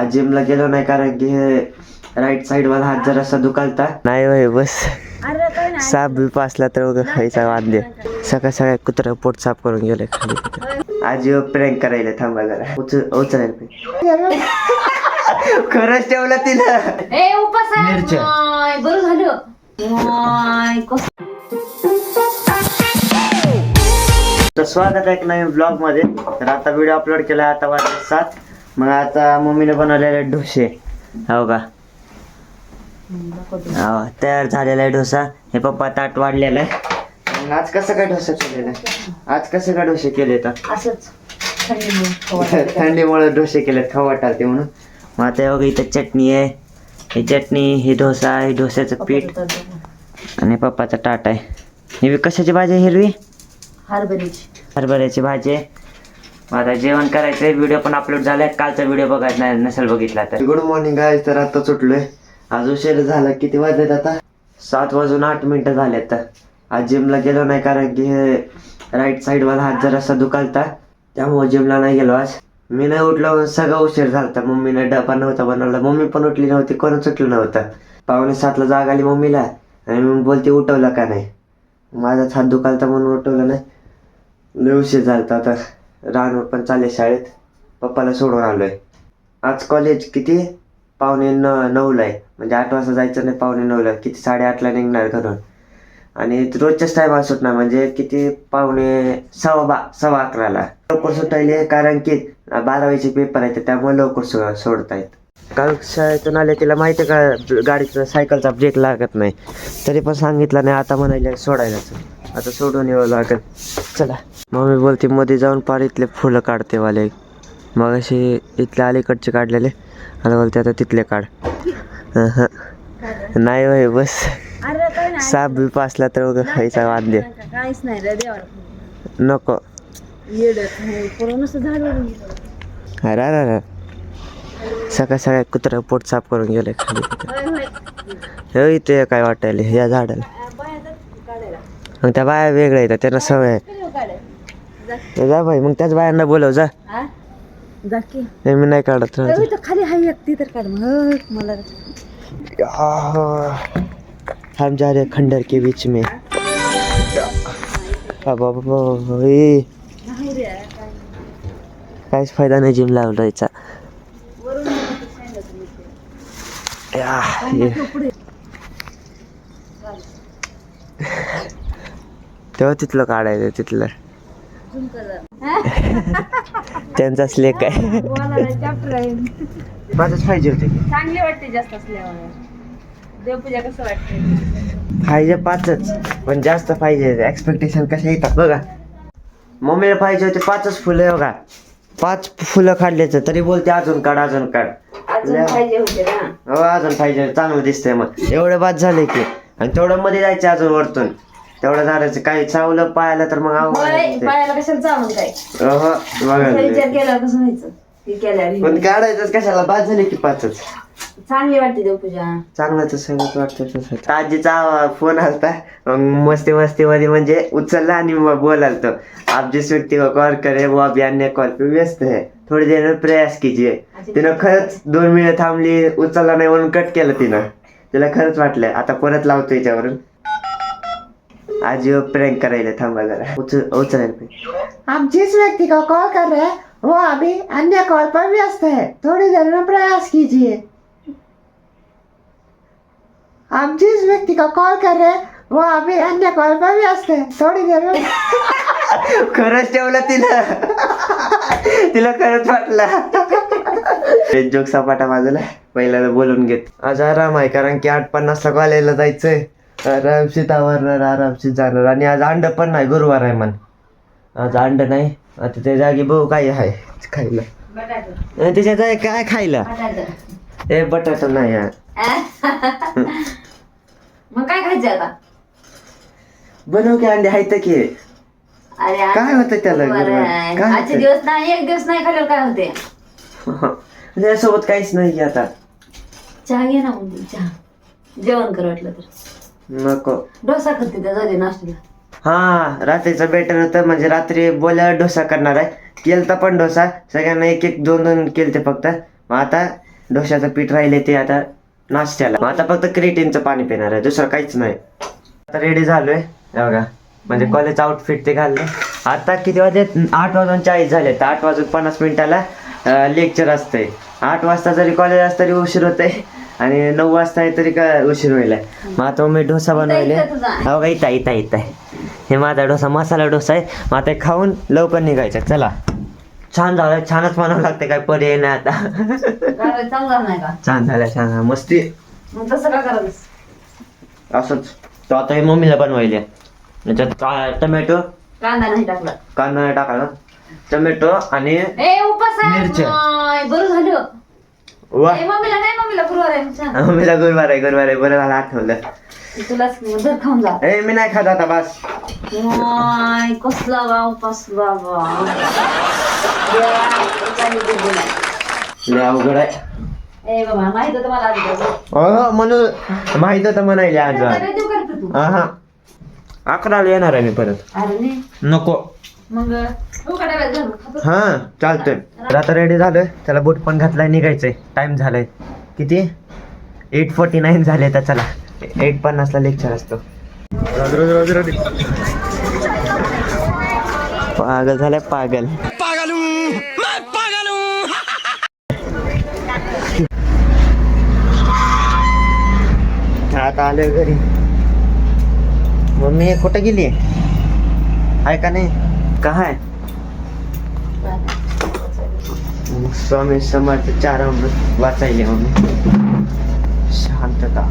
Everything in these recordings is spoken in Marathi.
आज जिमला गेलो नाही कारण की हे राईट साईड वाला हात जरासा दुखालता नाही होय बस साप बी पासला तर खायचा वाद्य सकाळ सकाळ कुत्रा पोट साफ करून गेले खाली आज प्रँक करायला थांबा जरा उचलायला खरंच ठेवलं तिला मिरच्या बरं झालं तर स्वागत आहे एक नवीन ब्लॉग मध्ये. तर आता व्हिडिओ अपलोड केला आता वाजले 7. मग आता मम्मीने बनवलेले डोसे हो का तयार झालेला आहे डोसा. हे पप्पा ताट वाढलेलं आहे. मग आज कसं काय डोसा केलेला आहे आज कसं काय डोसे केले तर असंच थंडीमुळे डोसे केलेत खाऊ वाटालते म्हणून. मग आता बघा इथं चटणी आहे. ही चटणी ही डोसा आहे डोस्याचं पीठ आणि पप्पाचा ताट आहे. ही कशाची भाजी आहे हिरवी हरभऱ्याची भाजी आहे. आता जेवण करायचंय. व्हिडिओ पण अपलोड झालाय. कालचा व्हिडिओ बघायचा नाही नसेल बघितला तर. Good morning guys. तर आता सुटलोय. आज उशीर झाला. किती वाजलेत आता 7:08 झालेत. आज जिमला गेलो नाही कारण की हे राईट साईड वाला हात जरासा दुखालता त्यामुळे जिमला नाही गेलो आज. मी नाही उठलो सगळं उशीर झालता. मम्मीने डबा नव्हता बनवला. मम्मी पण उठली नव्हती कोणच उठलं नव्हतं. 6:45 जाग आली मम्मीला आणि मग बोलते उठवलं का नाही. माझाच हात दुखालता म्हणून उठवलं नाही. लय उशीर झालता. आता रानवर पण चालले शाळेत. पप्पाला सोडून आलोय. आज कॉलेज किती 8:45 आहे म्हणजे 8 वाजता जायचं नाही 8:45 किती 8:30 निघणार घरून. आणि रोजच्याच टायमाला सुटणार म्हणजे किती 11:15 लवकर सुटायले कारण की 12वीचे पेपर आहेत त्यामुळे लवकर सोडतायत. काल शाळेतून आले तिला माहिती आहे का गाडीचा सायकलचा ब्रेक लागत नाही तरी पण सांगितलं नाही. आता म्हणायला सोडायलाच आता सोडून यावं लागेल. चला मम्मी बोलते मध्ये जाऊन पार इथले फुलं काढते वाले. मग असे इथले अलीकडचे काढलेले आणि बोलते आता तिथले काढ. नाही होय बस साप बी पासला तर खायचा वाद्य काहीच नाही रे देवा नको अरे सकाळ सकाळ कुत्रा पोट साफ करून गेले खाली. इथे काय वाटायला या झाडाला. मग त्या बाया वेगळ्या येतात त्यांना सवय आहे. जा भाई मग त्याच बायांना बोलव जा. मी नाही काढत खाली हाय ती तर काढ मला. हम जा रहे खंडर के बीच में. काहीच फायदा नाही जिम लावायचा. तेव्हा तिथलं काढायचं तिथलं त्यांचा स्लेक आहे. पाचच पाहिजे होते चांगले वाटते जास्त असल्यावर. देवपूजा कसं वाटते पाहिजे 5च पण जास्त पाहिजे. एक्सपेक्टेशन कशा येतात बघा. मम्मीला पाहिजे होते 5च फुलं बघा. 5 फुलं काढल्याचं तरी बोलते अजून काढ अजून काढ. अजून पाहिजे होते ना. हो अजून पाहिजे चांगलं दिसतंय. मग एवढं बाद झाले की आणि तेवढं मध्ये जायचं अजून वरतून तेवढं झाडायचं काही चावलं पायाला तर मग पायाला कशाला चावून काय बघा केला कसं व्हायचं पण काढायचंच कशाला बाद झाले की 5च. चांगली वाटते देवपूजा चांगलं तर सगळंच वाटतं तसं. आजीचा फोन आलता मग मस्ती मध्ये म्हणजे उचलला आणि मग बोलाल तो आप जिस व्यक्ती को कॉल करे वो अभी अन्य कॉल पे व्यस्त है थोड़ी देर में प्रयास कीजिए. तिनं खरंच 2 मिनिटं थांबली उचलला नाही म्हणून कट केलं तिनं. तिला खरंच वाटलं आता परत लावतो याच्यावरून. आज प्रँक करायला थांबा जरा उचलायला. आप जिस व्यक्ति को कॉल कर रहे हैं वो अभी अन्य कॉल पर व्यस्त है थोड़ी देर में प्रयास कीजिए. आप जिस व्यक्ति को कॉल कर रहे हैं वो अभी अन्य कॉल पर व्यस्त है थोड़ी देर में. खरंच ठेवलं तिला खरंच वाटलं. जोक सपाटा बाजूला पहिल्याला बोलून घेत. आज आराम आहे कारण की 8:50 कॉलेजला जायचंय. आरामशीत आवरणार आरामशीत जाणार. आणि आज अंड पण नाही गुरुवार आहे म्हण. आज अंड नाही. आता त्या जागी भाऊ काय आहे खायला त्याच्या जागी काय खायला हे बटाटा नाही यार. मग काय खायचं आता बनव की अंडे आहेत की. अरे काय होतं त्याला आजचे दिवस नाही एक दिवस नाही खाल्ल्यावर काय होते. त्याच्यासोबत काहीच नाही आता. चहा घे ना मग चहा जेवण कर वाटलं तर. नको डोसा करते त्या झाली नाश्त्याला. हा रात्रीचं बेटर होतं म्हणजे रात्री बोल्यावर डोसा करणार आहे. केलता पण डोसा सगळ्यांना 1-1 2-2 केलते फक्त. मग आता डोश्याचं पीठ राहिले ते आता नाश्त्याला. मग आता फक्त क्रिएटिनचं पाणी पिणार आहे, दुसरं काहीच नाही. आता रेडी झालोय बघा, म्हणजे कॉलेज आउटफिट ते घालले. आता किती वाजले? 8:40 झाले. तर 8:50 लेक्चर असतंय. 8 वाजता जरी कॉलेज असतं तरी उशीर होतंय आणि 9 वाजता आहे तरी काय उशीर होईल. मग आता मी डोसा बनवले. हो का, इथं हे माझा डोसा, मसाला डोसा आहे. मग आता खाऊन लवकर निघायचं. चला, छान झालं, छानच म्हणावं लागते, काय पर्याय नाही आता. चांगला नाही का? छान झालं, मस्ती. मग तसं का करायचं? असंच. तर आता हे मम्मीला बनवायले. त्याच्यात टमॅटो, कांदा नाही टाकला. कांदा नाही टाकायला, टमॅटो आणि मिरच्या. बरं झालं. वा, मम्मीला नाही, मम्मीला गुरुवार आहे. छान. मम्मीला गुरुवार आहे, बरं झालं आठवलं. तुलाच जर खाऊन जा. ए मी नाही खात आता, बस. कसला गाव कसला गाव. लय अवघड आहे. ए बाबा, माहित होतं मला आधी. हो, म्हणून माहित होतं म्हणायले आज. तू हा 11ला येणार आहे मी परत. अरे नाही, नको. मग तू का डब्यात घालून खातो? हा चालतंय. तर आता रेडी झालोय, त्याला बूट पण घातलाय, निघायचंय. टाइम झालाय किती? 8:49 झाले. तर चला, 8:50 लेक्चर असतो. पागल झालाय, पागल. आता आलोय घरी. मम्मी कुठं गेली आहे का नाही? काय स्वामी समर्थ 4 अमृत वाचायले मम्मी. शांतता.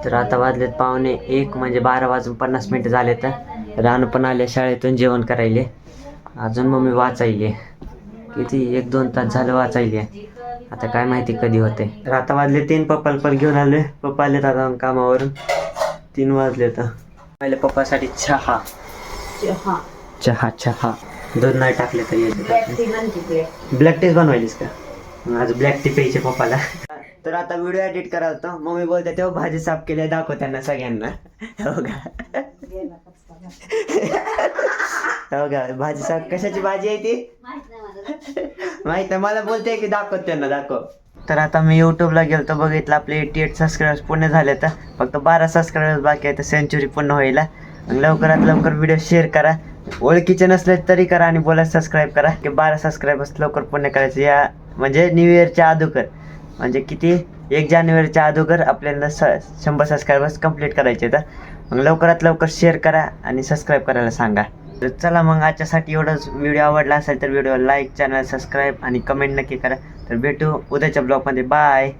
तर आता वाजलेत 12:45, म्हणजे 12:50 झाले. तर रान पण आले शाळेतून, जेवण करायले. अजून मम्मी वाचायले. किती 1-2 तास झालं वाचायले. आता काय माहिती कधी होते. तर आता वाजले 3. पप्पाला पण घेऊन आले. पप्पा आलेत आता कामावरून. 3 वाजले. तर पहिले पप्पासाठी चहा. दूध नाही टाकले तरी. ब्लॅक टीच बनवायलीस का? आज ब्लॅक टी प्यायचे पप्पाला. तर आता व्हिडिओ एडिट करायला होतो. मम्मी बोलते तेव्हा भाजी साफ केली, दाखव त्यांना सगळ्यांना. हो का, भाजी साफ. कशाची भाजी आहे ती माहित नाही मला. बोलते की दाखव त्यांना, दाखव. तर आता मी यूट्यूबला गेलतो, बघितलं आपले 88 सबस्क्रायबर्स पूर्ण झाले. तर फक्त 12 सबस्क्रायबर्स बाकी आहे, तर सेंचुरी पूर्ण होईल. लवकरात लवकर व्हिडिओ शेअर करा, ओळखीचे नसले तरी करा, आणि बोला सबस्क्राईब करा की 12 सबस्क्रायबर्स लवकर पूर्ण करायचे. या म्हणजे न्यू इयरच्या अगोदर, म्हणजे किती 1 जानेवारीच्या अगोदर आपल्याला 100 सबस्क्रायबर्स कंप्लीट करायचे. तर मग लवकरात लवकर शेअर करा आणि सबस्क्राईब करायला सांगा. तर चला मग आजच्यासाठी एवढंच. व्हिडिओ आवडला असेल तर व्हिडिओ लाईक, चॅनल सबस्क्राईब आणि कमेंट नक्की करा. तर भेटू उद्याच्या ब्लॉगमध्ये. बाय.